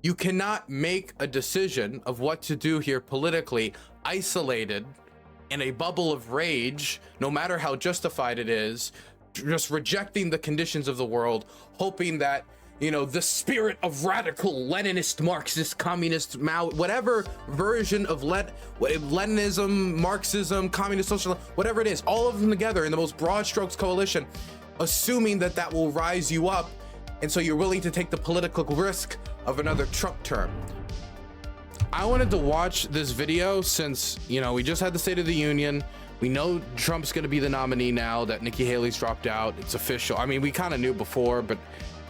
You cannot make a decision of what to do here politically isolated in a bubble of rage, no matter how justified it is, just rejecting the conditions of the world, hoping that, you know, the spirit of radical Leninist, Marxist, communist, Mao, whatever version of Leninism, Marxism, communist, socialism, whatever it is, all of them together in the most broad strokes coalition, assuming that that will rise you up. And so you're willing to take the political risk of another Trump term. I wanted to watch this video since, you know, we just had the State of the Union. We know Trump's going to be the nominee now that Nikki Haley's dropped out. It's official. I mean, we kind of knew before, but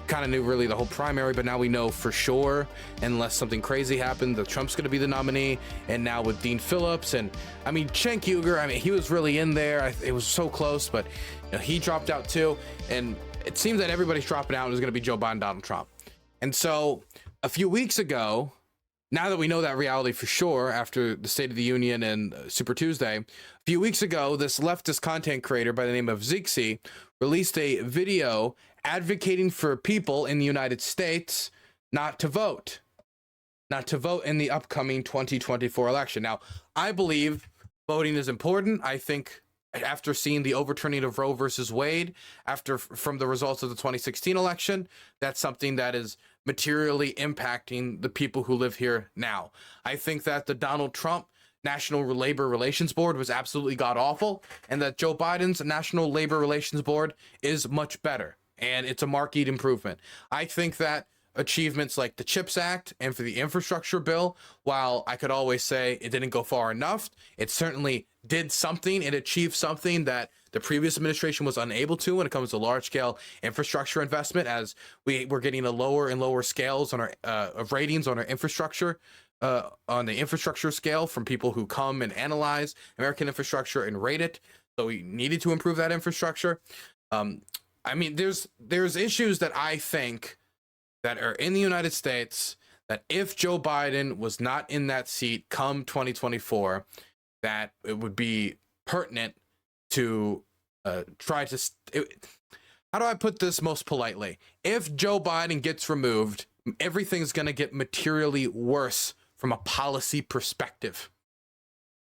kind of knew really the whole primary, but now we know for sure, unless something crazy happened, that Trump's going to be the nominee. And now with Dean Phillips and, I mean, Cenk Uygur, I mean, he was really in there. It was so close, but you know, he dropped out too. And it seems that everybody's dropping out. It was going to be Joe Biden, Donald Trump. And so a few weeks ago, now that we know that reality for sure, after the State of the Union and Super Tuesday, a few weeks ago, this leftist content creator by the name of Zixi released a video advocating for people in the United States not to vote in the upcoming 2024 election. Now, I believe voting is important. I think after seeing the overturning of Roe versus Wade, from the results of the 2016 election, that's something that is materially impacting the people who live here now. I think that the Donald Trump National Labor Relations Board was absolutely god-awful, and that Joe Biden's National Labor Relations Board is much better, and it's a marked improvement. I think that achievements like the CHIPS Act and for the infrastructure bill, while I could always say it didn't go far enough, it certainly did something. It achieved something that the previous administration was unable to when it comes to large-scale infrastructure investment, as we're getting a lower and lower scales on our of ratings on our infrastructure, on the infrastructure scale from people who come and analyze American infrastructure and rate it. So we needed to improve that infrastructure. I mean, there's issues that I think that are in the United States that if Joe Biden was not in that seat come 2024, that it would be pertinent to try to... how do I put this most politely? If Joe Biden gets removed, everything's going to get materially worse from a policy perspective.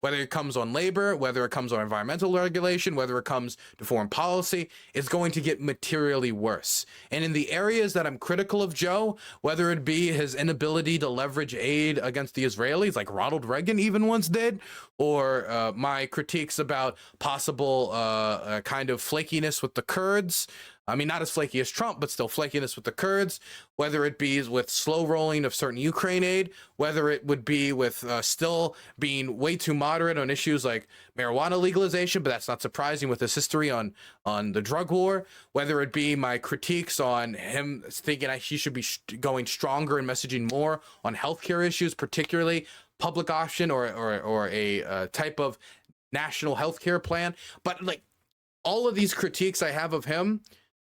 Whether it comes on labor, whether it comes on environmental regulation, whether it comes to foreign policy, it's going to get materially worse. And in the areas that I'm critical of Joe, whether it be his inability to leverage aid against the Israelis, like Ronald Reagan even once did, or my critiques about possible kind of flakiness with the Kurds, I mean, not as flaky as Trump, but still flakiness with the Kurds, whether it be with slow rolling of certain Ukraine aid, whether it would be with still being way too moderate on issues like marijuana legalization, but that's not surprising with his history on the drug war, whether it be my critiques on him thinking he should be going stronger and messaging more on healthcare issues, particularly public option or a type of national healthcare plan. But like all of these critiques I have of him,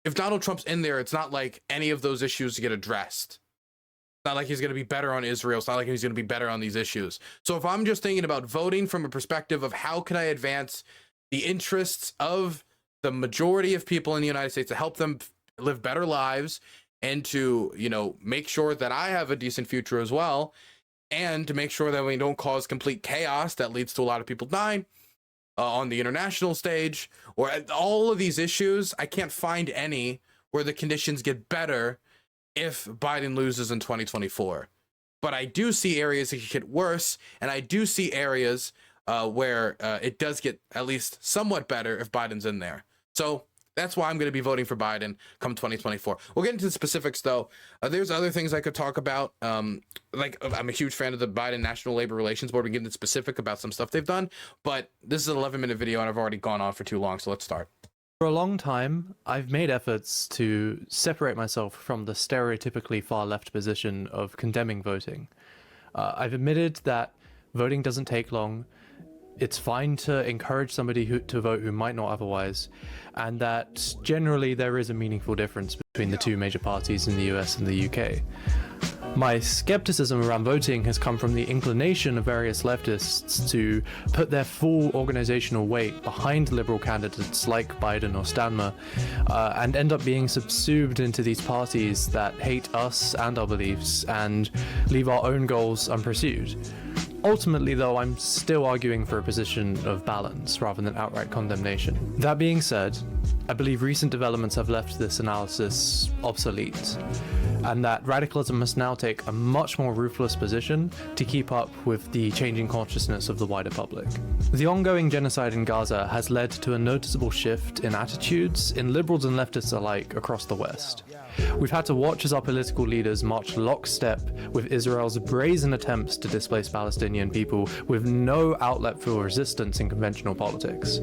if Donald Trump's in there, it's not like any of those issues get addressed. It's not like he's going to be better on Israel. It's not like he's going to be better on these issues. So if I'm just thinking about voting from a perspective of how can I advance the interests of the majority of people in the United States to help them live better lives and to, you know, make sure that I have a decent future as well, and to make sure that we don't cause complete chaos that leads to a lot of people dying on the international stage, or all of these issues, I can't find any where the conditions get better if Biden loses in 2024. But I do see areas that get worse, and I do see areas where it does get at least somewhat better if Biden's in there. So that's why I'm going to be voting for Biden come 2024. We'll get into the specifics, though. There's other things I could talk about. Like, I'm a huge fan of the Biden National Labor Relations Board. We can get into specific about some stuff they've done. But this is an 11-minute video, and I've already gone on for too long, so let's start. For a long time, I've made efforts to separate myself from the stereotypically far-left position of condemning voting. I've admitted that voting doesn't take long. It's fine to encourage somebody to vote who might not otherwise, and that generally there is a meaningful difference between the two major parties in the US and the UK. My skepticism around voting has come from the inclination of various leftists to put their full organizational weight behind liberal candidates like Biden or Stanmer, and end up being subsumed into these parties that hate us and our beliefs and leave our own goals unpursued. Ultimately, though, I'm still arguing for a position of balance rather than outright condemnation. That being said, I believe recent developments have left this analysis obsolete, and that radicalism must now take a much more ruthless position to keep up with the changing consciousness of the wider public. The ongoing genocide in Gaza has led to a noticeable shift in attitudes in liberals and leftists alike across the West. We've had to watch as our political leaders march lockstep with Israel's brazen attempts to displace Palestinian people with no outlet for resistance in conventional politics.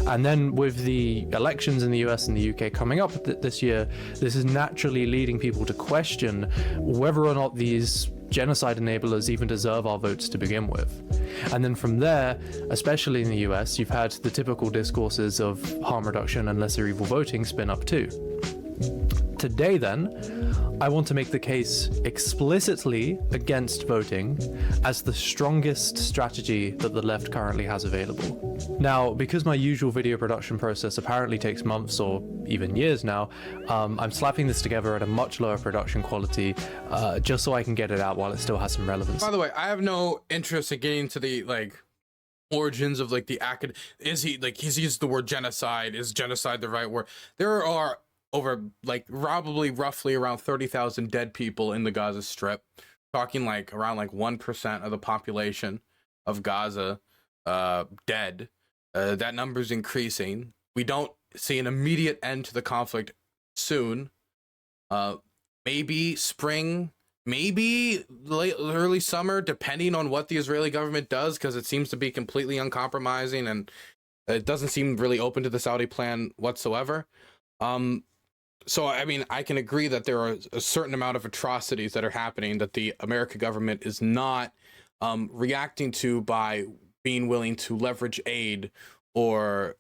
And then with the elections in the US and the UK coming up this year, this is naturally leading people to question whether or not these genocide enablers even deserve our votes to begin with. And then from there, especially in the US, you've had the typical discourses of harm reduction and lesser evil voting spin up too. Today then, I want to make the case explicitly against voting as the strongest strategy that the left currently has available. Now, because my usual video production process apparently takes months or even years now, I'm slapping this together at a much lower production quality, just so I can get it out while it still has some relevance. By the way, I have no interest in getting into the origins of the he's used the word genocide. Is genocide the right word? There are over probably roughly around 30,000 dead people in the Gaza Strip, talking around 1% of the population of Gaza dead. That number's increasing. We don't see an immediate end to the conflict soon. Maybe spring, maybe early summer, depending on what the Israeli government does, because it seems to be completely uncompromising and it doesn't seem really open to the Saudi plan whatsoever. So, I mean, I can agree that there are a certain amount of atrocities that are happening that the American government is not reacting to by being willing to leverage aid or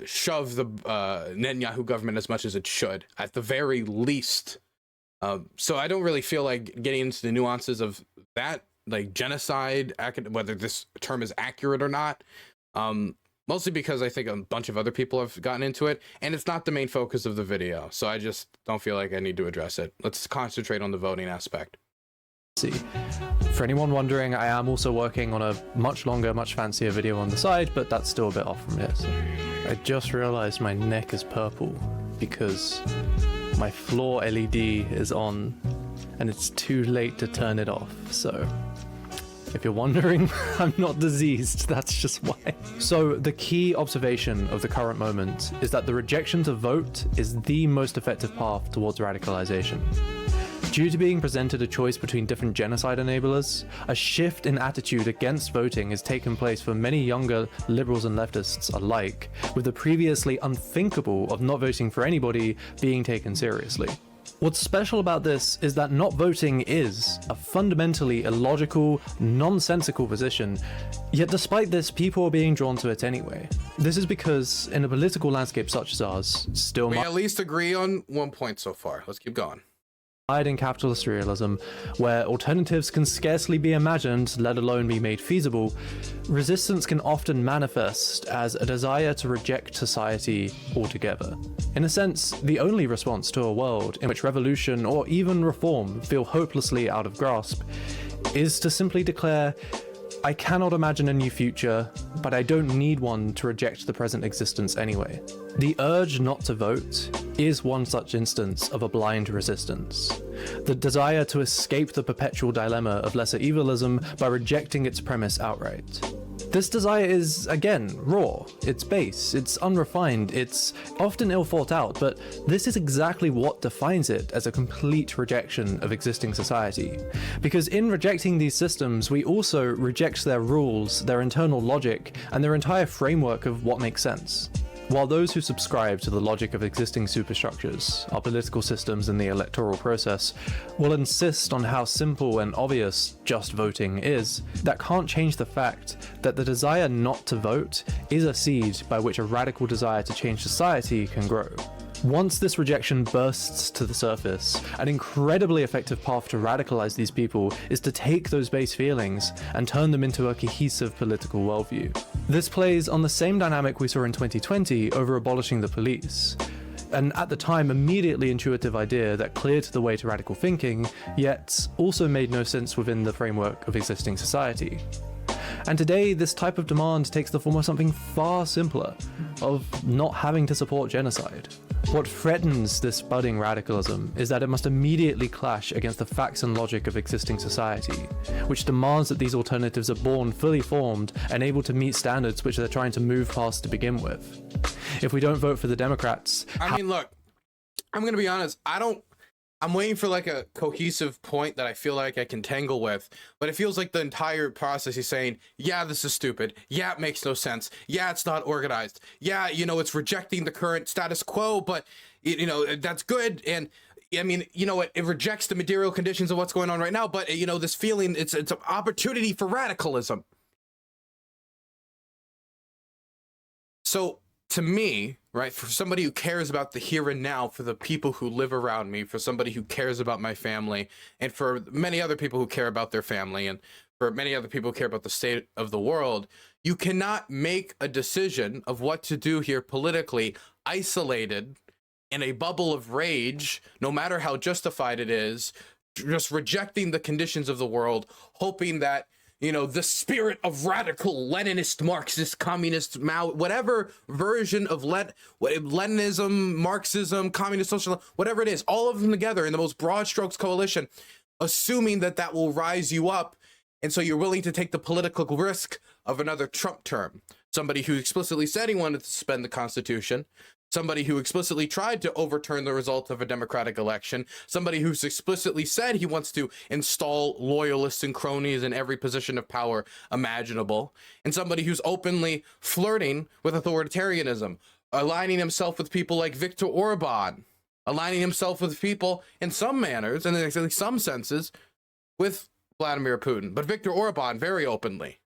shove the Netanyahu government as much as it should, at the very least. So I don't really feel like getting into the nuances of that, genocide, whether this term is accurate or not. Mostly because I think a bunch of other people have gotten into it, and it's not the main focus of the video, so I just don't feel like I need to address it. Let's concentrate on the voting aspect. For anyone wondering, I am also working on a much longer, much fancier video on the side, but that's still a bit off from here. So I just realized my neck is purple because my floor LED is on, and it's too late to turn it off, so if you're wondering, I'm not diseased, that's just why. So the key observation of the current moment is that the rejection to vote is the most effective path towards radicalization. Due to being presented a choice between different genocide enablers, a shift in attitude against voting has taken place for many younger liberals and leftists alike, with the previously unthinkable of not voting for anybody being taken seriously. What's special about this is that not voting is a fundamentally illogical, nonsensical position, yet despite this, people are being drawn to it anyway. This is because in a political landscape such as ours, still we at least agree on one point so far. Let's keep going. In capitalist realism, where alternatives can scarcely be imagined, let alone be made feasible, resistance can often manifest as a desire to reject society altogether. In a sense, the only response to a world in which revolution or even reform feel hopelessly out of grasp is to simply declare, I cannot imagine a new future, but I don't need one to reject the present existence anyway. The urge not to vote is one such instance of a blind resistance. The desire to escape the perpetual dilemma of lesser evilism by rejecting its premise outright. This desire is, again, raw, it's base, it's unrefined, it's often ill thought out, but this is exactly what defines it as a complete rejection of existing society. Because in rejecting these systems, we also reject their rules, their internal logic, and their entire framework of what makes sense. While those who subscribe to the logic of existing superstructures, our political systems and the electoral process, will insist on how simple and obvious just voting is, that can't change the fact that the desire not to vote is a seed by which a radical desire to change society can grow. Once this rejection bursts to the surface, an incredibly effective path to radicalize these people is to take those base feelings and turn them into a cohesive political worldview. This plays on the same dynamic we saw in 2020 over abolishing the police. An at the time immediately intuitive idea that cleared the way to radical thinking, yet also made no sense within the framework of existing society. And today, this type of demand takes the form of something far simpler, of not having to support genocide. What threatens this budding radicalism is that it must immediately clash against the facts and logic of existing society, which demands that these alternatives are born fully formed and able to meet standards which they're trying to move past to begin with. If we don't vote for the Democrats... I mean, look, I'm going to be honest, I'm waiting for like a cohesive point that I feel like I can tangle with, but it feels like the entire process is saying, yeah, this is stupid. Yeah, it makes no sense. Yeah, it's not organized. Yeah, you know, it's rejecting the current status quo, but you know, that's good. And I mean, you know, it rejects the material conditions of what's going on right now, but you know, this feeling, it's an opportunity for radicalism. So to me, right, for somebody who cares about the here and now, for the people who live around me, for somebody who cares about my family, and for many other people who care about their family, and for many other people who care about the state of the world, you cannot make a decision of what to do here politically isolated in a bubble of rage, no matter how justified it is, just rejecting the conditions of the world, hoping that, you know, the spirit of radical Leninist, Marxist, communist, Mao, whatever version of Leninism, Marxism, communist, socialism, whatever it is, all of them together in the most broad strokes coalition, assuming that that will rise you up. And so you're willing to take the political risk of another Trump term. Somebody who explicitly said he wanted to suspend the Constitution, somebody who explicitly tried to overturn the results of a democratic election, somebody who's explicitly said he wants to install loyalists and cronies in every position of power imaginable, and somebody who's openly flirting with authoritarianism, aligning himself with people like Viktor Orban, aligning himself with people in some manners, and in some senses, with Vladimir Putin. But Viktor Orban, very openly.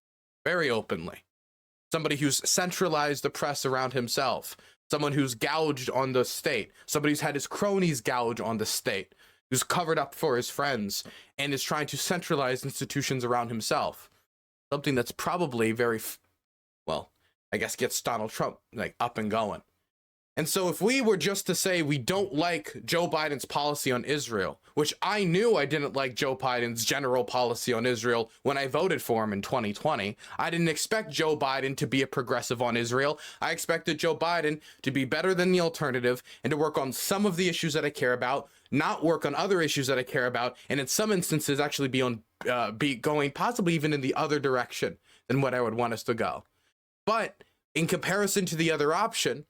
Somebody who's centralized the press around himself. Someone who's gouged on the state, somebody who's had his cronies gouge on the state, who's covered up for his friends, and is trying to centralize institutions around himself. Something that's probably very, well, I guess gets Donald Trump like up and going. And so if we were just to say we don't like Joe Biden's policy on Israel, which I knew I didn't like Joe Biden's general policy on Israel when I voted for him in 2020. I didn't expect Joe Biden to be a progressive on Israel. I expected Joe Biden to be better than the alternative and to work on some of the issues that I care about, not work on other issues that I care about, and in some instances actually be going possibly even in the other direction than what I would want us to go. But in comparison to the other option,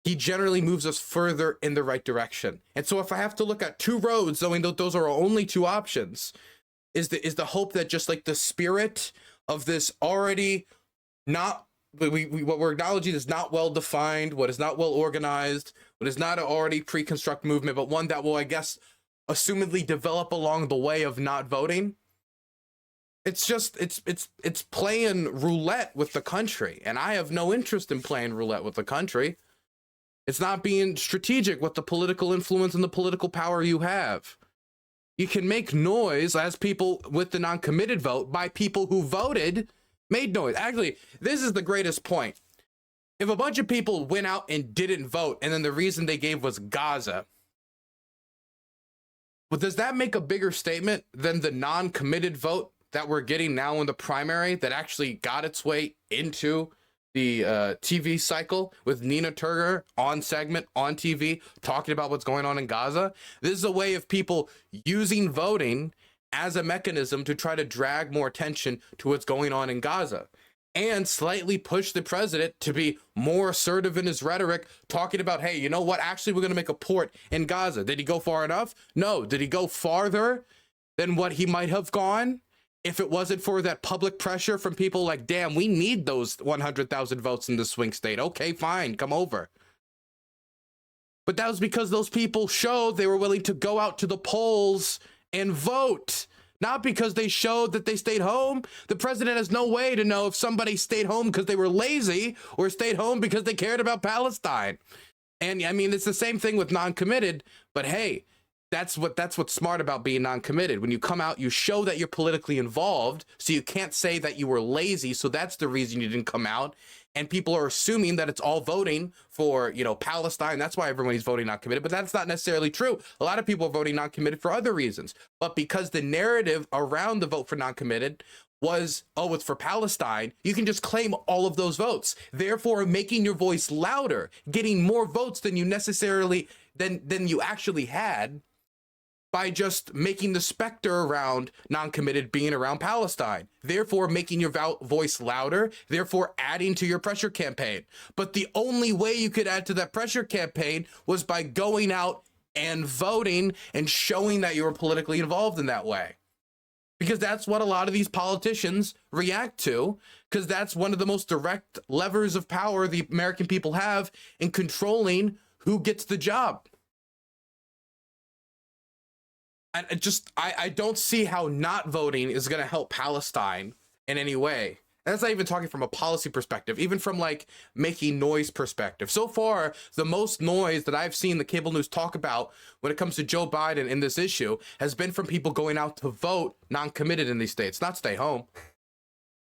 he generally moves us further in the right direction. And so if I have to look at two roads, knowing that those are our only two options, is the hope that just like the spirit of this already not, what we're acknowledging is not well defined, what is not well organized, what is not an already pre-construct movement, but one that will, I guess, assumedly develop along the way of not voting. It's just, it's playing roulette with the country. And I have no interest in playing roulette with the country. It's not being strategic with the political influence and the political power you have. You can make noise as people with the non-committed vote by people who voted, made noise. Actually, this is the greatest point. If a bunch of people went out and didn't vote, and then the reason they gave was Gaza, but does that make a bigger statement than the non-committed vote that we're getting now in the primary that actually got its way into the TV cycle with Nina Turner on segment on TV talking about what's going on in Gaza? This is a way of people using voting as a mechanism to try to drag more attention to what's going on in Gaza and slightly push the president to be more assertive in his rhetoric, talking about, hey, you know what? Actually, we're going to make a port in Gaza. Did he go far enough? No. Did he go farther than what he might have gone? If it wasn't for that public pressure from people like, damn, we need those 100,000 votes in the swing state. Okay, fine, come over. But that was because those people showed they were willing to go out to the polls and vote, not because they showed that they stayed home. The president has no way to know if somebody stayed home because they were lazy or stayed home because they cared about Palestine. And I mean, it's the same thing with non-committed, but hey, that's what's smart about being non-committed. When you come out, you show that you're politically involved, so you can't say that you were lazy, so that's the reason you didn't come out. And people are assuming that it's all voting for, you know, Palestine. That's why everybody's voting non-committed, but that's not necessarily true. A lot of people are voting non-committed for other reasons. But because the narrative around the vote for non-committed was, oh, it's for Palestine, you can just claim all of those votes, therefore making your voice louder, getting more votes than you necessarily than you actually had, by just making the specter around non-committed being around Palestine, therefore making your voice louder, therefore adding to your pressure campaign. But the only way you could add to that pressure campaign was by going out and voting and showing that you were politically involved in that way. Because that's what a lot of these politicians react to, because that's one of the most direct levers of power the American people have in controlling who gets the job. I don't see how not voting is going to help Palestine in any way. And that's not even talking from a policy perspective, even from like making noise perspective. So far, the most noise that I've seen the cable news talk about when it comes to Joe Biden in this issue has been from people going out to vote non-committed in these states, not stay home.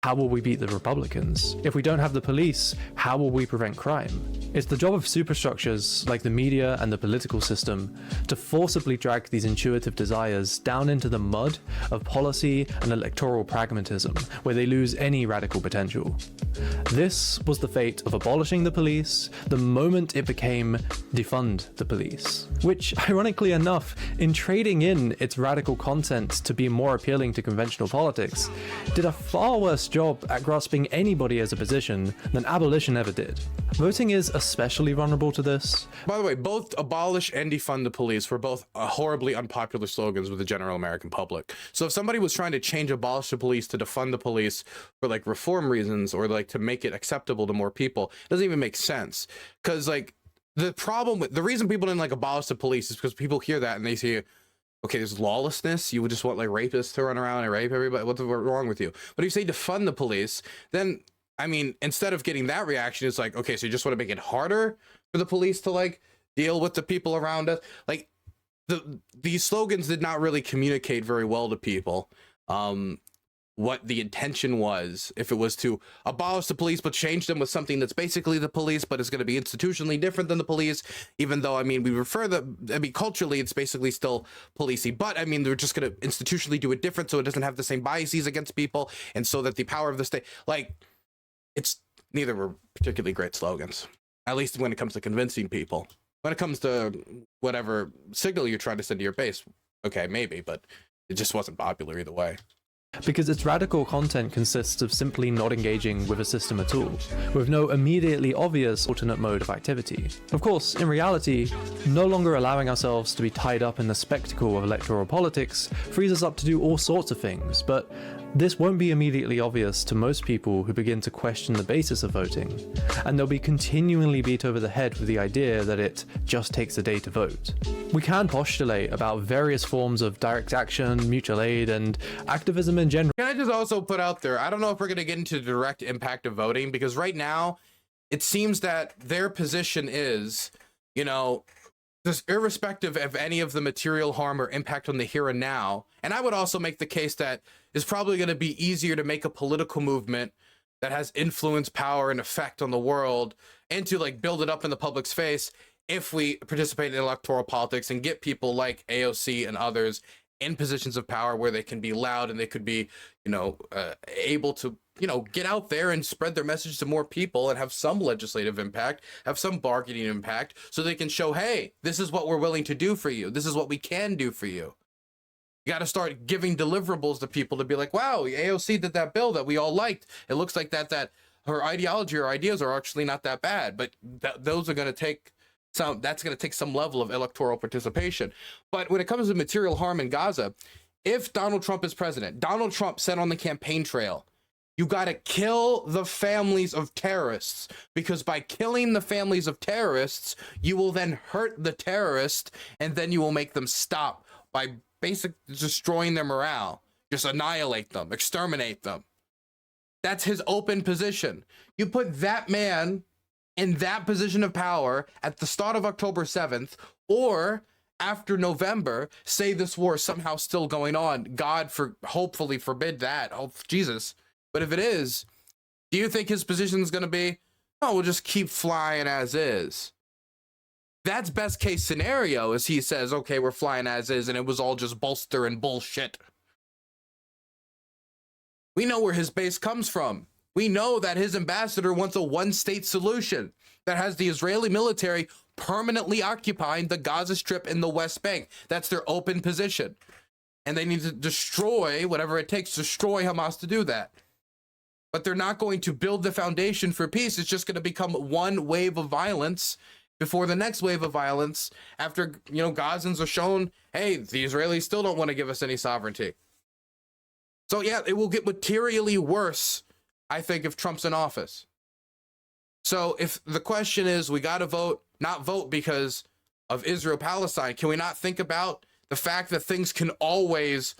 How will we beat the Republicans? If we don't have the police, how will we prevent crime? It's the job of superstructures like the media and the political system to forcibly drag these intuitive desires down into the mud of policy and electoral pragmatism, where they lose any radical potential. This was the fate of abolishing the police the moment it became defund the police, which, ironically enough, in trading in its radical content to be more appealing to conventional politics, did a far worse job at grasping anybody as a position than abolition ever did. Voting is especially vulnerable to this. By the way, both abolish and defund the police were both horribly unpopular slogans with the general American public. So if somebody was trying to change abolish the police to defund the police for like reform reasons or like to make it acceptable to more people, it doesn't even make sense. Because like the reason people didn't like abolish the police is because people hear that and they say, okay, there's lawlessness. You would just want like rapists to run around and rape everybody. What's wrong with you? But if you say defund the police, then I mean, instead of getting that reaction, it's like, okay, so you just want to make it harder for the police to like deal with the people around us. Like these slogans did not really communicate very well to people. What the intention was, if it was to abolish the police, but change them with something that's basically the police, but it's going to be institutionally different than the police, even though, I mean, culturally, it's basically still policey, but I mean, they're just going to institutionally do it different so it doesn't have the same biases against people, and so that the power of the state, like, it's neither were particularly great slogans, at least when it comes to convincing people. When it comes to whatever signal you're trying to send to your base, okay, maybe, but it just wasn't popular either way. Because its radical content consists of simply not engaging with a system at all, with no immediately obvious alternate mode of activity. Of course, in reality, no longer allowing ourselves to be tied up in the spectacle of electoral politics frees us up to do all sorts of things, but this won't be immediately obvious to most people who begin to question the basis of voting, and they'll be continually beat over the head with the idea that it just takes a day to vote. We can postulate about various forms of direct action, mutual aid, and activism in general. Can I just also put out there, I don't know if we're going to get into the direct impact of voting, because right now, it seems that their position is, you know, just irrespective of any of the material harm or impact on the here and now. And I would also make the case that it's probably going to be easier to make a political movement that has influence, power, and effect on the world, and to like build it up in the public's face if we participate in electoral politics and get people like AOC and others in positions of power where they can be loud and they could be, you know, able to, you know, get out there and spread their message to more people and have some legislative impact, have some bargaining impact, so they can show, hey, this is what we're willing to do for you. This is what we can do for you. You got to start giving deliverables to people to be like, wow, AOC did that bill that we all liked. It looks like that her ideology or ideas are actually not that bad, but those are going to take that's going to take some level of electoral participation. But when it comes to material harm in Gaza, if Donald Trump is president, Donald Trump said on the campaign trail, you got to kill the families of terrorists, because by killing the families of terrorists, you will then hurt the terrorists, and then you will make them stop by basically destroying their morale. Just annihilate them, exterminate them. That's his open position. You put that man in that position of power at the start of October 7th, or after November, say this war is somehow still going on. God hopefully forbid that. Oh, Jesus. But if it is, do you think his position is going to be, oh, we'll just keep flying as is? That's best case scenario, as he says, okay, we're flying as is, and it was all just bolster and bullshit. We know where his base comes from. We know that his ambassador wants a one-state solution that has the Israeli military permanently occupying the Gaza Strip in the West Bank. That's their open position. And they need to destroy whatever it takes to destroy Hamas to do that. But they're not going to build the foundation for peace. It's just going to become one wave of violence before the next wave of violence after, Gazans are shown, hey, the Israelis still don't want to give us any sovereignty. So yeah, it will get materially worse, I think, if Trump's in office. So if the question is, we got to not vote because of Israel-Palestine, can we not think about the fact that things can always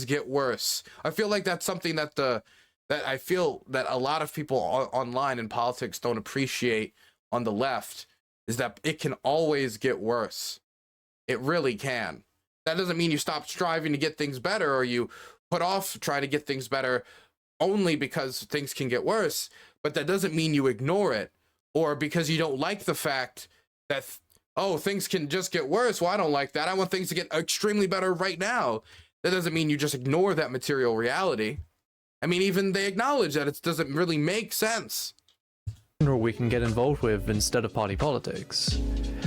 get worse? I feel like that's something that I feel that a lot of people online in politics don't appreciate on the left, is that it can always get worse. It really can. That doesn't mean you stop striving to get things better, or you put off trying to get things better only because things can get worse, but that doesn't mean you ignore it, or because you don't like the fact that, oh, things can just get worse. Well, I don't like that. I want things to get extremely better right now. That doesn't mean you just ignore that material reality. I mean, even they acknowledge that it doesn't really make sense. We can get involved with instead of party politics.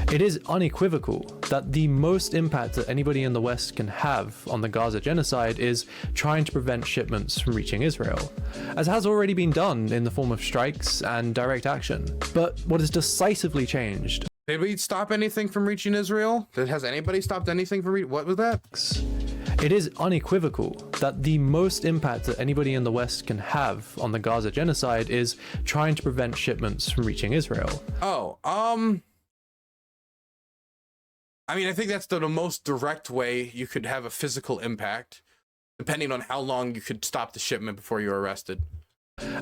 It is unequivocal that the most impact that anybody in the West can have on the Gaza genocide is trying to prevent shipments from reaching Israel, as has already been done in the form of strikes and direct action. But what has decisively changed? Did we stop anything from reaching Israel? Has anybody stopped anything from what was that? It is unequivocal that the most impact that anybody in the West can have on the Gaza genocide is trying to prevent shipments from reaching Israel. Oh, I mean, I think that's the most direct way you could have a physical impact, depending on how long you could stop the shipment before you're arrested.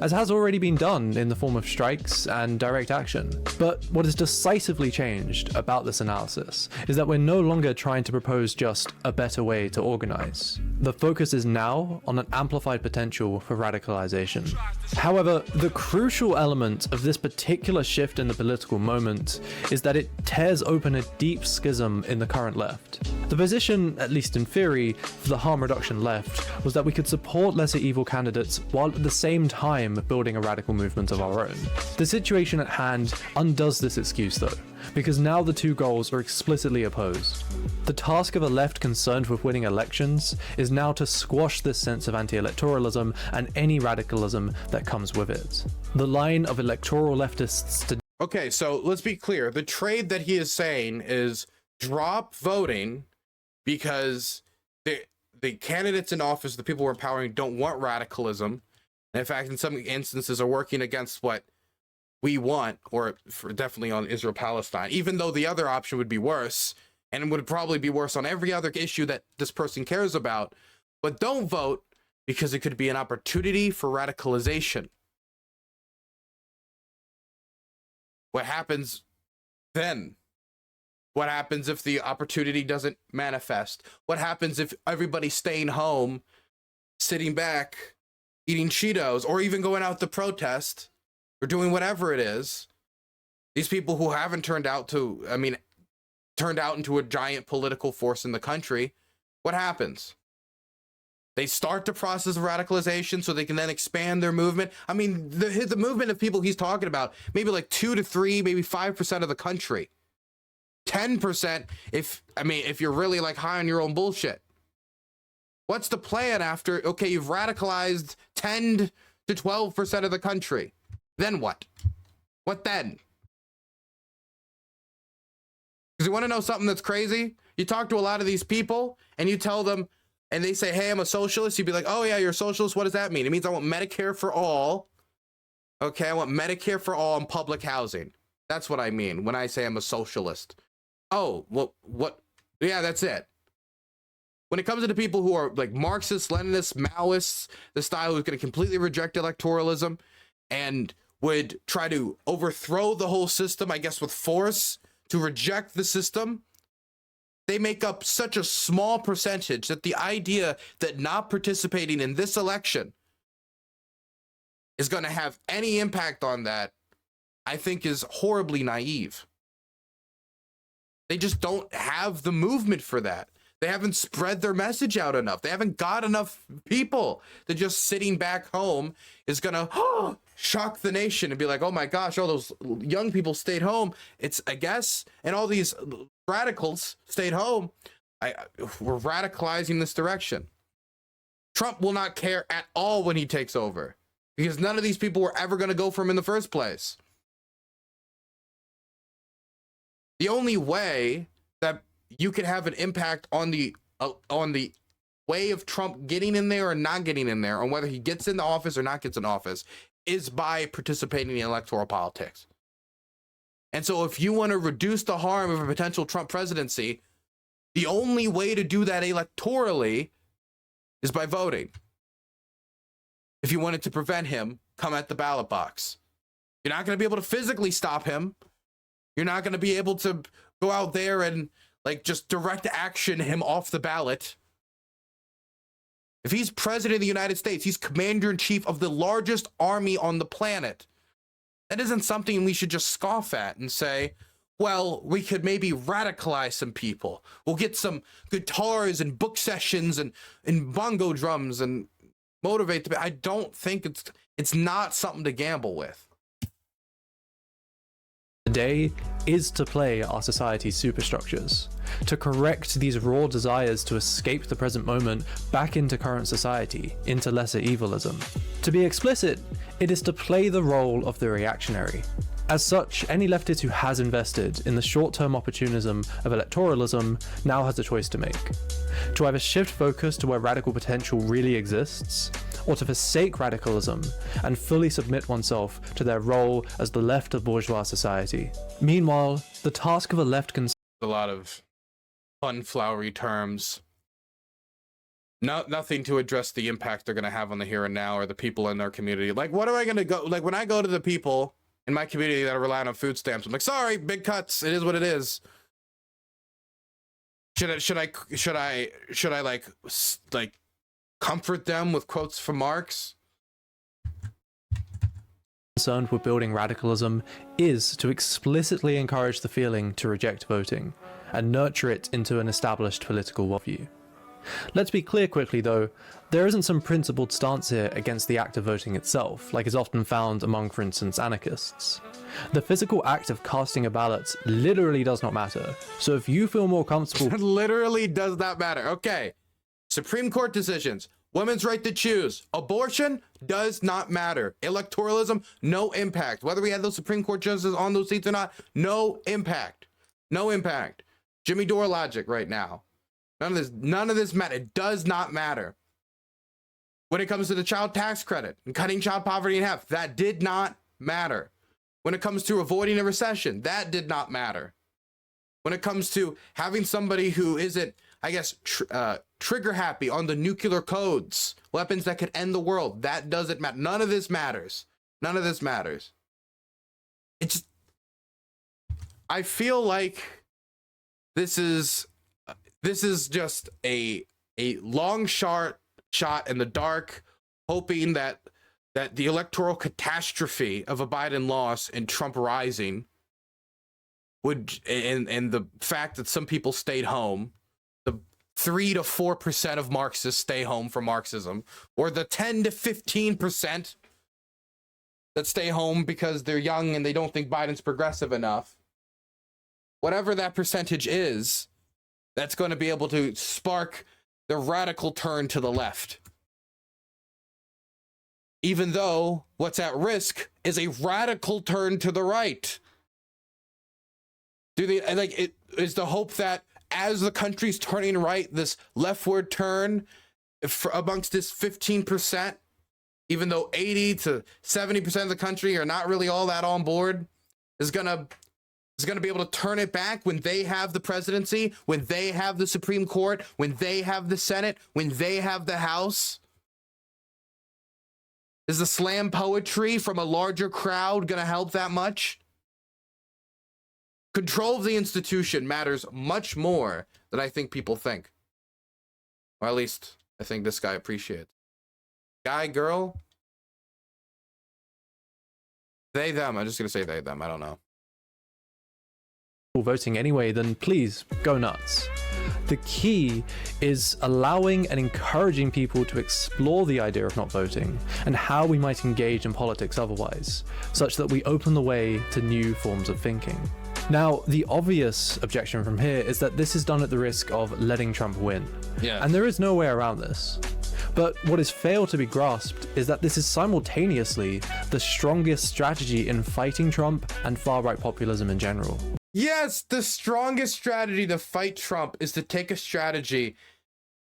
As has already been done in the form of strikes and direct action. But what has decisively changed about this analysis is that we're no longer trying to propose just a better way to organize. The focus is now on an amplified potential for radicalization. However, the crucial element of this particular shift in the political moment is that it tears open a deep schism in the current left. The position, at least in theory, for the harm reduction left was that we could support lesser evil candidates while at the same time building a radical movement of our own. The situation at hand undoes this excuse though, because now the two goals are explicitly opposed. The task of a left concerned with winning elections is now to squash this sense of anti-electoralism and any radicalism that comes with it. The line of electoral leftists to... Okay, so let's be clear. The trade that he is saying is drop voting because the candidates in office, the people we're empowering, don't want radicalism. And in fact, in some instances are working against what we want, or definitely on Israel-Palestine, even though the other option would be worse, and it would probably be worse on every other issue that this person cares about. But don't vote because it could be an opportunity for radicalization. What happens then? What happens if the opportunity doesn't manifest? What happens if everybody's staying home, sitting back, eating Cheetos, or even going out to protest, or doing whatever it is? These people who haven't turned out into a giant political force in the country, what happens? They start the process of radicalization so they can then expand their movement. I mean, the movement of people he's talking about, maybe like 2 to 3, maybe 5% of the country. 10% if you're really like high on your own bullshit. What's the plan after, okay, you've radicalized 10 to 12% of the country? Then what? What then? Because you want to know something that's crazy? You talk to a lot of these people and you tell them, and they say, hey, I'm a socialist. You'd be like, oh yeah, you're a socialist. What does that mean? It means I want Medicare for all. Okay, I want Medicare for all and public housing. That's what I mean when I say I'm a socialist. Oh, well, what? Yeah, that's it. When it comes to the people who are like Marxists, Leninists, Maoists, the style who's going to completely reject electoralism and would try to overthrow the whole system, I guess, with force, to reject the system, they make up such a small percentage that the idea that not participating in this election is going to have any impact on that, I think, is horribly naive. They just don't have the movement for that. They haven't spread their message out enough. They haven't got enough people that just sitting back home is going to shock the nation and be like, oh my gosh, all those young people stayed home. It's, I guess, and all these radicals stayed home. We're radicalizing this direction. Trump will not care at all when he takes over because none of these people were ever going to go for him in the first place. The only way that you can have an impact on the way of Trump getting in there or not getting in there, on whether he gets into office or not gets in office, is by participating in electoral politics. And so if you want to reduce the harm of a potential Trump presidency, the only way to do that electorally is by voting. If you wanted to prevent him, come at the ballot box. You're not going to be able to physically stop him. You're not going to be able to go out there and like just direct action him off the ballot. If he's president of the United States, he's commander-in-chief of the largest army on the planet. That isn't something we should just scoff at and say, well, we could maybe radicalize some people. We'll get some guitars and book sessions and bongo drums and motivate them. I don't think it's not something to gamble with. Today is to play our society's superstructures, to correct these raw desires to escape the present moment back into current society, into lesser evilism. To be explicit, it is to play the role of the reactionary. As such, any leftist who has invested in the short-term opportunism of electoralism now has a choice to make. To either shift focus to where radical potential really exists, or to forsake radicalism and fully submit oneself to their role as the left of bourgeois society. Meanwhile, the task of a left a lot of fun, flowery terms. Nothing to address the impact they're going to have on the here and now or the people in their community. Like, what am I going to go? Like, when I go to the people in my community that are relying on food stamps, I'm like, sorry, big cuts. It is what it is. Should I like comfort them with quotes from Marx? concerned with building radicalism is to explicitly encourage the feeling to reject voting and nurture it into an established political worldview. Let's be clear quickly though, there isn't some principled stance here against the act of voting itself, like is often found among, for instance, anarchists. The physical act of casting a ballot literally does not matter, so if you feel more comfortable... It literally does not matter. Okay. Supreme Court decisions. Women's right to choose. Abortion does not matter. Electoralism, no impact. Whether we had those Supreme Court justices on those seats or not, no impact. No impact. Jimmy Dore logic right now. None of this matter. It does not matter. When it comes to the child tax credit and cutting child poverty in half, that did not matter. When it comes to avoiding a recession, that did not matter. When it comes to having somebody who isn't, I guess, trigger happy on the nuclear codes, weapons that could end the world, that doesn't matter. None of this matters. None of this matters. It's, I feel like this is just a long shot in the dark, hoping that the electoral catastrophe of a Biden loss and Trump rising would, and the fact that some people stayed home, the 3 to 4% of Marxists stay home from Marxism, or the 10 to 15% that stay home because they're young and they don't think Biden's progressive enough, whatever that percentage is, that's going to be able to spark the radical turn to the left. Even though what's at risk is a radical turn to the right. It is the hope that as the country's turning right, this leftward turn amongst this 15%, even though 80 to 70% of the country are not really all that on board, is going to be able to turn it back when they have the presidency, when they have the Supreme Court, when they have the Senate, when they have the House. Is the slam poetry from a larger crowd gonna help that much? Control of the institution matters much more than I think people think. Or at least I think this guy appreciates. Guy, girl, they, them. I'm just gonna say they, them. I don't know. Voting anyway, then please go nuts. The key is allowing and encouraging people to explore the idea of not voting and how we might engage in politics otherwise, such that we open the way to new forms of thinking. Now, the obvious objection from here is that this is done at the risk of letting Trump win. Yeah. And there is no way around this. But what is failed to be grasped is that this is simultaneously the strongest strategy in fighting Trump and far-right populism in general. Yes, the strongest strategy to fight Trump is to take a strategy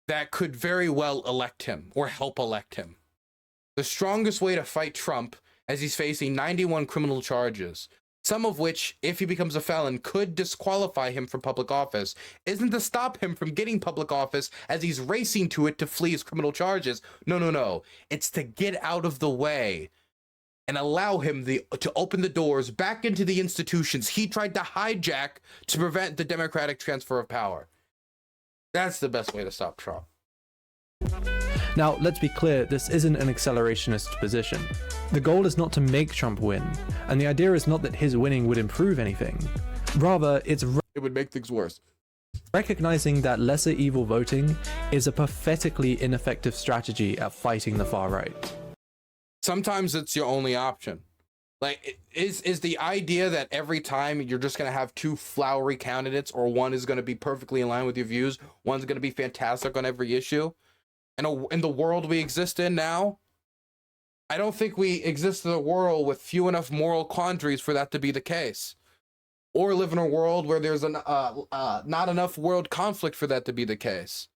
that could very well elect him or help elect him. The strongest way to fight Trump, as he's facing 91 criminal charges, some of which, if he becomes a felon, could disqualify him from public office, isn't to stop him from getting public office as he's racing to it to flee his criminal charges. No. It's to get out of the way and allow him to open the doors back into the institutions he tried to hijack to prevent the democratic transfer of power. That's the best way to stop Trump. Now, let's be clear, this isn't an accelerationist position. The goal is not to make Trump win, and the idea is not that his winning would improve anything. Rather, it would make things worse. Recognizing that lesser evil voting is a pathetically ineffective strategy at fighting the far right. Sometimes it's your only option. Like, is the idea that every time you're just going to have two flowery candidates, or one is going to be perfectly in line with your views, one's going to be fantastic on every issue? And in the world we exist in now, I don't think we exist in a world with few enough moral quandaries for that to be the case. Or live in a world where there's not enough world conflict for that to be the case.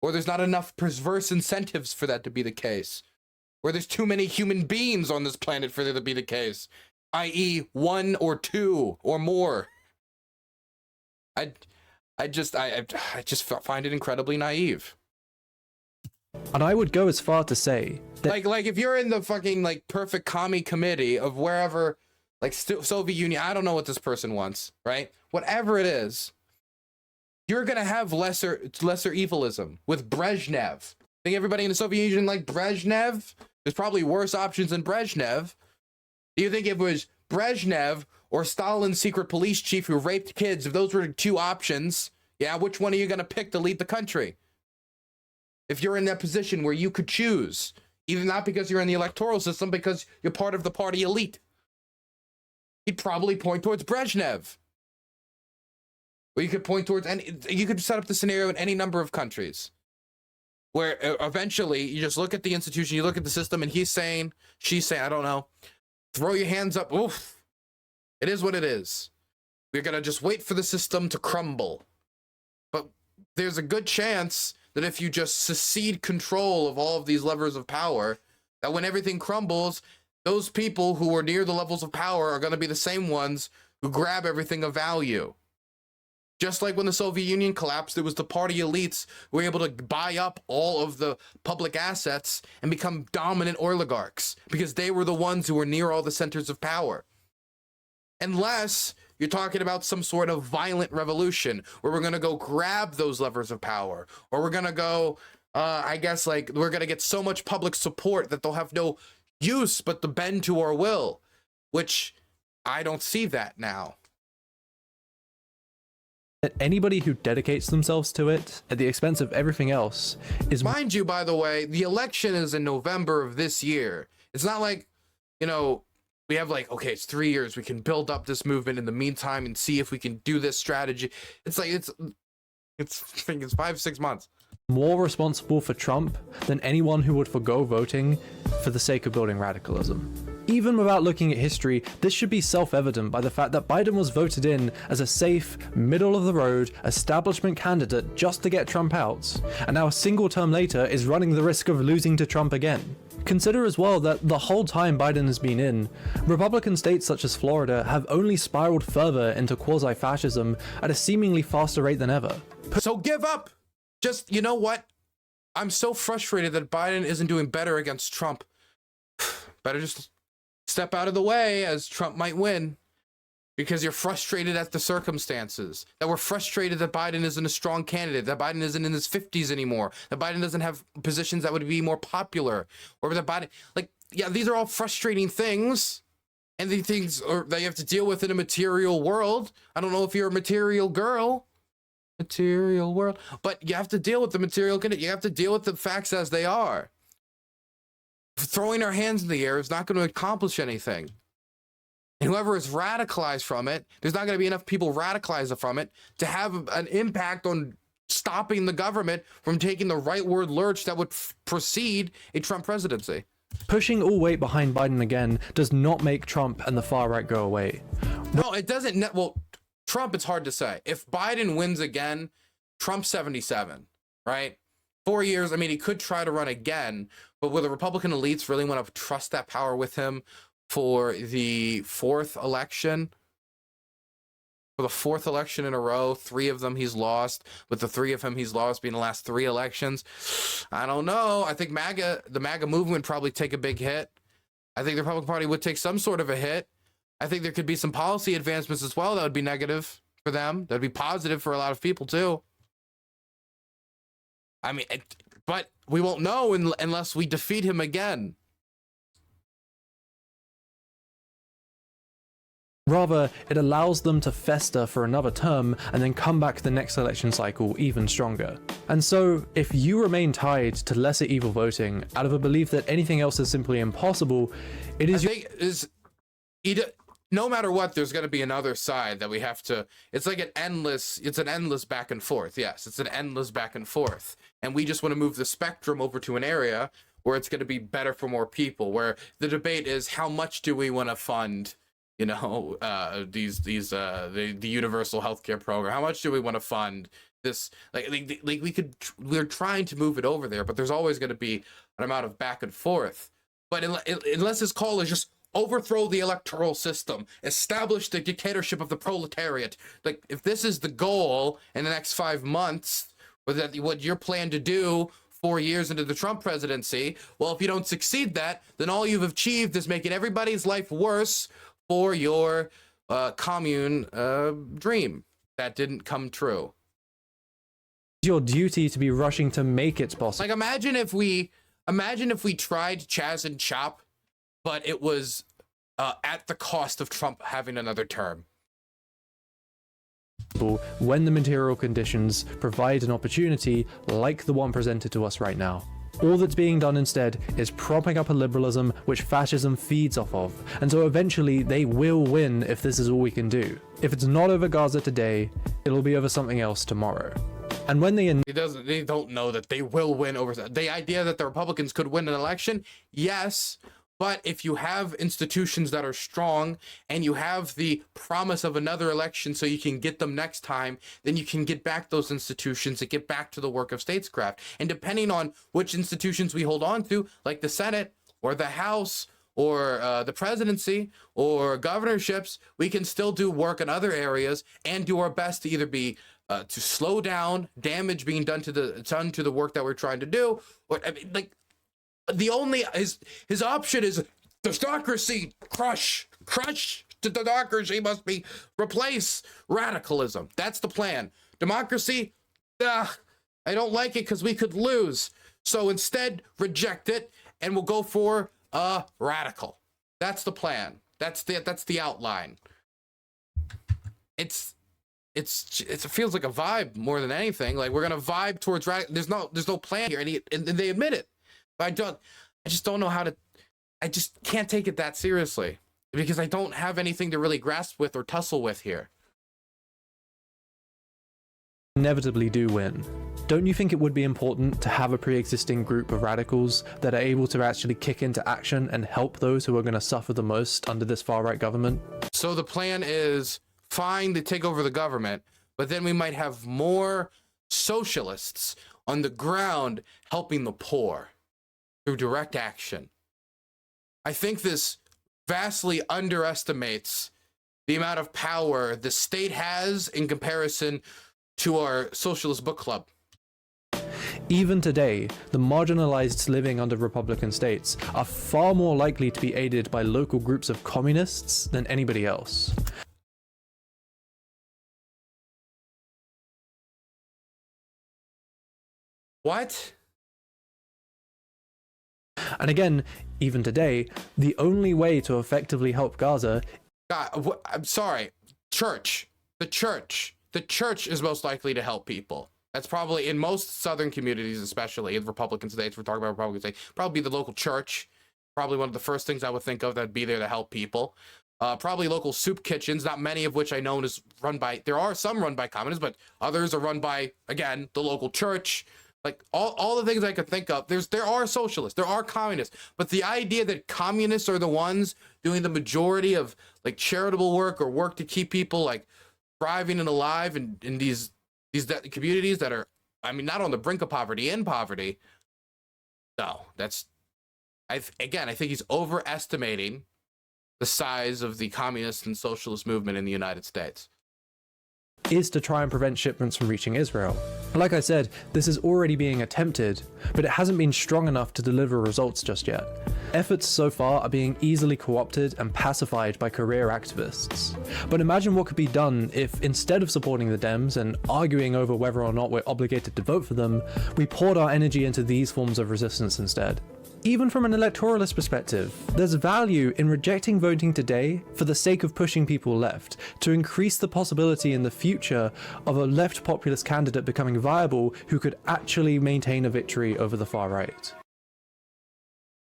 Or there's not enough perverse incentives for that to be the case. Where there's too many human beings on this planet for that to be the case, i.e. one or two or more. I just find it incredibly naive. And I would go as far to say that like if you're in the fucking like perfect commie committee of wherever, like Soviet Union, I don't know what this person wants, right? Whatever it is, you're gonna have lesser evilism with Brezhnev. Think everybody in the Soviet Union like Brezhnev? There's probably worse options than Brezhnev. Do you think if it was Brezhnev or Stalin's secret police chief who raped kids, if those were two options, yeah, which one are you gonna pick to lead the country? If you're in that position where you could choose, even not because you're in the electoral system, because you're part of the party elite, you'd probably point towards Brezhnev. Or you could point towards, and you could set up the scenario in any number of countries where eventually you just look at the institution, you look at the system, and he's saying, she's saying, I don't know, throw your hands up. Oof. It is what it is. We're going to just wait for the system to crumble. But there's a good chance that if you just secede control of all of these levers of power, that when everything crumbles, those people who are near the levels of power are going to be the same ones who grab everything of value. Just like when the Soviet Union collapsed, it was the party elites who were able to buy up all of the public assets and become dominant oligarchs because they were the ones who were near all the centers of power. Unless you're talking about some sort of violent revolution where we're going to go grab those levers of power, or we're going to go, I guess, like, we're going to get so much public support that they'll have no use but to bend to our will, which I don't see that now. That anybody who dedicates themselves to it at the expense of everything else is... Mind you, by the way, the election is in November of this year. It's not like, you know, we have like, okay, it's 3 years. We can build up this movement in the meantime and see if we can do this strategy. It's like, it's I think it's 5-6 months. More responsible for Trump than anyone who would forgo voting for the sake of building radicalism. Even without looking at history, this should be self-evident by the fact that Biden was voted in as a safe, middle-of-the-road, establishment candidate just to get Trump out, and now a single term later is running the risk of losing to Trump again. Consider as well that the whole time Biden has been in, Republican states such as Florida have only spiraled further into quasi-fascism at a seemingly faster rate than ever. So give up! Just, you know what? I'm so frustrated that Biden isn't doing better against Trump. better just step out of the way, as Trump might win, because you're frustrated at the circumstances. That we're frustrated that Biden isn't a strong candidate, that Biden isn't in his 50s anymore, that Biden doesn't have positions that would be more popular, or that Biden, like, yeah, these are all frustrating things, and these things are that you have to deal with in a material world. I don't know if you're a material girl, material world, but you have to deal with the material condition. You have to deal with the facts as they are. Throwing our hands in the air is not going to accomplish anything. And whoever is radicalized from it, there's not going to be enough people radicalized from it to have an impact on stopping the government from taking the rightward lurch that would precede a Trump presidency. Pushing all weight behind Biden again does not make Trump and the far right go away. No, it doesn't. Well, Trump, it's hard to say. If Biden wins again, Trump's 77, right? 4 years. I mean, he could try to run again, but will the Republican elites really want to trust that power with him for the fourth election? For the fourth election in a row, 3 of them he's lost, with the 3 of them he's lost being the last 3 elections. I don't know. I think the MAGA movement would probably take a big hit. I think the Republican Party would take some sort of a hit. I think there could be some policy advancements as well that would be negative for them. That'd be positive for a lot of people too. I mean, but we won't know unless we defeat him again. Rather, it allows them to fester for another term and then come back the next election cycle even stronger. And so, if you remain tied to lesser evil voting out of a belief that anything else is simply impossible, it is no matter what, there's going to be another side that we have to, it's an endless back and forth. Yes, it's an endless back and forth. And we just want to move the spectrum over to an area where it's going to be better for more people, where the debate is how much do we want to fund, the universal healthcare program? How much do we want to fund this? We're trying to move it over there, but there's always going to be an amount of back and forth. But unless his call is just overthrow the electoral system, establish the dictatorship of the proletariat. Like, if this is the goal in the next 5 months, what you're planning to do 4 years into the Trump presidency, well, if you don't succeed that, then all you've achieved is making everybody's life worse for your commune dream that didn't come true. It's your duty to be rushing to make it possible. Like, imagine if we tried Chaz and Chop, but it was at the cost of Trump having another term. When the material conditions provide an opportunity like the one presented to us right now. All that's being done instead is propping up a liberalism which fascism feeds off of, and so eventually they will win if this is all we can do. If it's not over Gaza today, it'll be over something else tomorrow. And when they don't know that they will win over the idea that the Republicans could win an election, yes. But if you have institutions that are strong and you have the promise of another election so you can get them next time, then you can get back those institutions and get back to the work of statescraft. And depending on which institutions we hold on to, like the Senate or the House or the presidency or governorships, we can still do work in other areas and do our best to either be to slow down damage being done to the work that we're trying to do, or the only his option is democracy. Crush the democracy must be replace radicalism. That's the plan. Democracy, I don't like it because we could lose. So instead, reject it, and we'll go for a radical. That's the plan. That's the outline. It feels like a vibe more than anything. Like, we're gonna vibe towards radical. There's no plan here, and they admit it. But I just don't know how to, I just can't take it that seriously because I don't have anything to really grasp with or tussle with here. Inevitably do win. Don't you think it would be important to have a pre-existing group of radicals that are able to actually kick into action and help those who are going to suffer the most under this far-right government? So the plan is fine to take over the government, but then we might have more socialists on the ground helping the poor through direct action. I think this vastly underestimates the amount of power the state has in comparison to our socialist book club. Even today, the marginalized living under Republican states are far more likely to be aided by local groups of communists than anybody else. What? And again, even today, the only way to effectively help Gaza... God, I'm sorry. Church. The church is most likely to help people. That's probably, in most southern communities, especially in Republican states, we're talking about Republican states, probably the local church. Probably one of the first things I would think of that'd be there to help people. Probably local soup kitchens, not many of which I know is run by, there are some run by communists, but others are run by, again, the local church. Like all the things I could think of, there are socialists, there are communists, but the idea that communists are the ones doing the majority of like charitable work or work to keep people like thriving and alive in these communities that are, I mean, not on the brink of poverty, in poverty. No, that's, I think he's overestimating the size of the communist and socialist movement in the United States. Is to try and prevent shipments from reaching Israel. Like I said, this is already being attempted, but it hasn't been strong enough to deliver results just yet. Efforts so far are being easily co-opted and pacified by career activists. But imagine what could be done if, instead of supporting the Dems and arguing over whether or not we're obligated to vote for them, we poured our energy into these forms of resistance instead. Even from an electoralist perspective, there's value in rejecting voting today for the sake of pushing people left, to increase the possibility in the future of a left populist candidate becoming viable who could actually maintain a victory over the far right.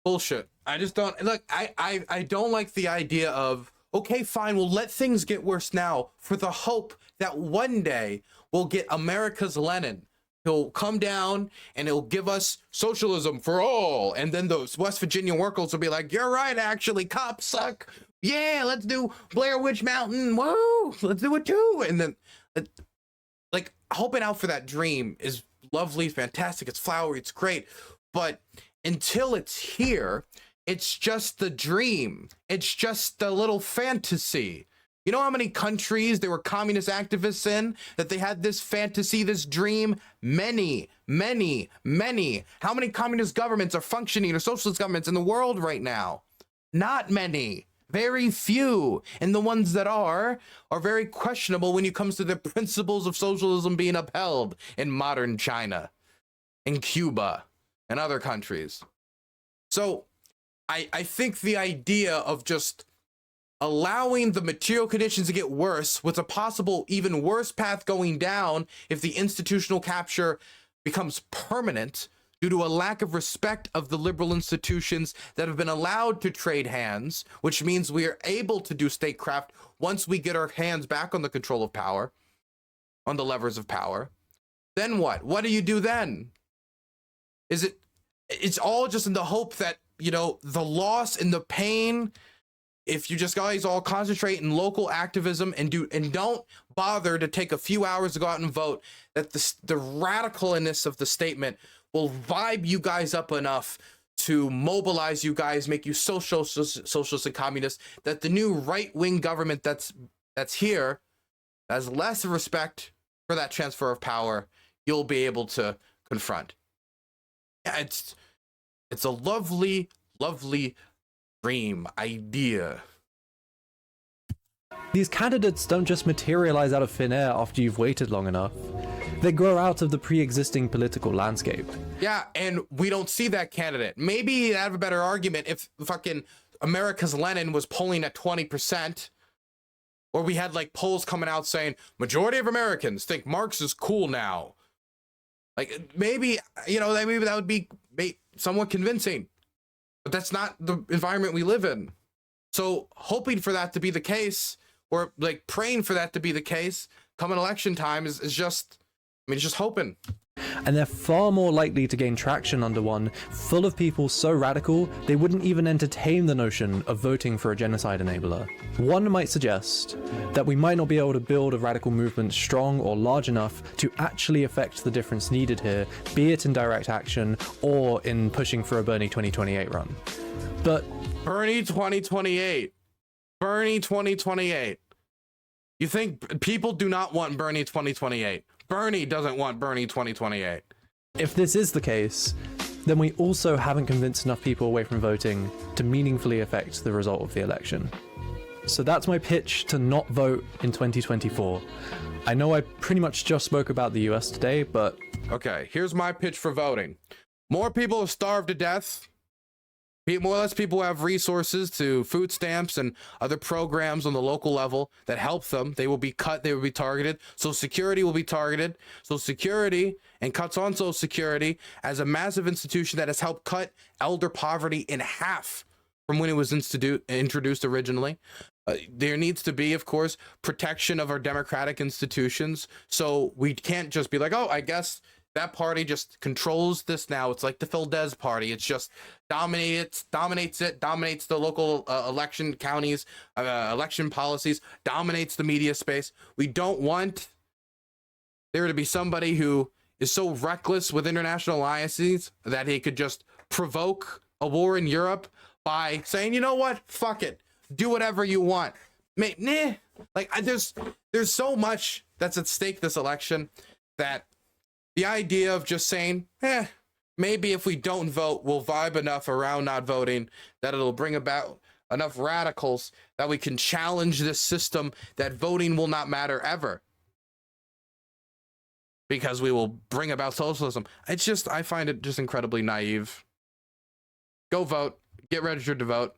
Bullshit. I just don't, look, I don't like the idea of, okay, fine, we'll let things get worse now for the hope that one day we'll get America's Lenin. He'll come down and he'll give us socialism for all. And then those West Virginia workers will be like, you're right, actually, cops suck. Yeah, let's do Blair Witch Mountain. Whoa, let's do it too. And then, like, hoping out for that dream is lovely, fantastic. It's flowery, it's great. But until it's here, it's just the dream. It's just the little fantasy. You know how many countries there were communist activists in that they had this fantasy, this dream? Many, many, many. How many communist governments are functioning or socialist governments in the world right now? Not many. Very few. And the ones that are very questionable when it comes to the principles of socialism being upheld in modern China, in Cuba, and other countries. So I think the idea of just allowing the material conditions to get worse with a possible even worse path going down if the institutional capture becomes permanent due to a lack of respect of the liberal institutions that have been allowed to trade hands, which means we are able to do statecraft once we get our hands back on the control of power, on the levers of power. Then what? What do you do then? It's all just in the hope that, you know, the loss and the pain, if you just guys all concentrate in local activism and don't bother to take a few hours to go out and vote, that the radicalness of the statement will vibe you guys up enough to mobilize you guys, make you socialists and communists, that the new right-wing government that's here has less respect for that transfer of power, you'll be able to confront. Yeah, it's a lovely, lovely dream idea. These candidates don't just materialize out of thin air after you've waited long enough. They grow out of the pre-existing political landscape. Yeah, and we don't see that candidate. Maybe I'd have a better argument if fucking America's Lenin was polling at 20%, or we had like polls coming out saying majority of Americans think Marx is cool now. Like maybe, you know, maybe that would be somewhat convincing. But that's not the environment we live in. So hoping for that to be the case, or like praying for that to be the case come election time is just, I mean, it's just hoping. And they're far more likely to gain traction under one full of people so radical they wouldn't even entertain the notion of voting for a genocide enabler. One might suggest that we might not be able to build a radical movement strong or large enough to actually affect the difference needed here, be it in direct action or in pushing for a Bernie 2028 run. But Bernie 2028. Bernie 2028. You think people do not want Bernie 2028? Bernie doesn't want Bernie 2028. If this is the case, then we also haven't convinced enough people away from voting to meaningfully affect the result of the election. So that's my pitch to not vote in 2024. I know I pretty much just spoke about the US today, but... Okay, here's my pitch for voting. More people have starved to death. More or less people have resources to food stamps and other programs on the local level that help them. They will be cut, they will be targeted. Social Security will be targeted. Social Security and cuts on Social Security as a massive institution that has helped cut elder poverty in half from when it was introduced originally. There needs to be, of course, protection of our democratic institutions. So we can't just be like, oh, I guess that party just controls this now. It's like the Fildesz party. It's just dominates the local election counties, election policies, dominates the media space. We don't want there to be somebody who is so reckless with international alliances that he could just provoke a war in Europe by saying, you know what, fuck it, do whatever you want. There's so much that's at stake this election that the idea of just saying, maybe if we don't vote, we'll vibe enough around not voting that it'll bring about enough radicals that we can challenge this system that voting will not matter ever because we will bring about socialism. I find it just incredibly naive. Go vote. Get registered to vote.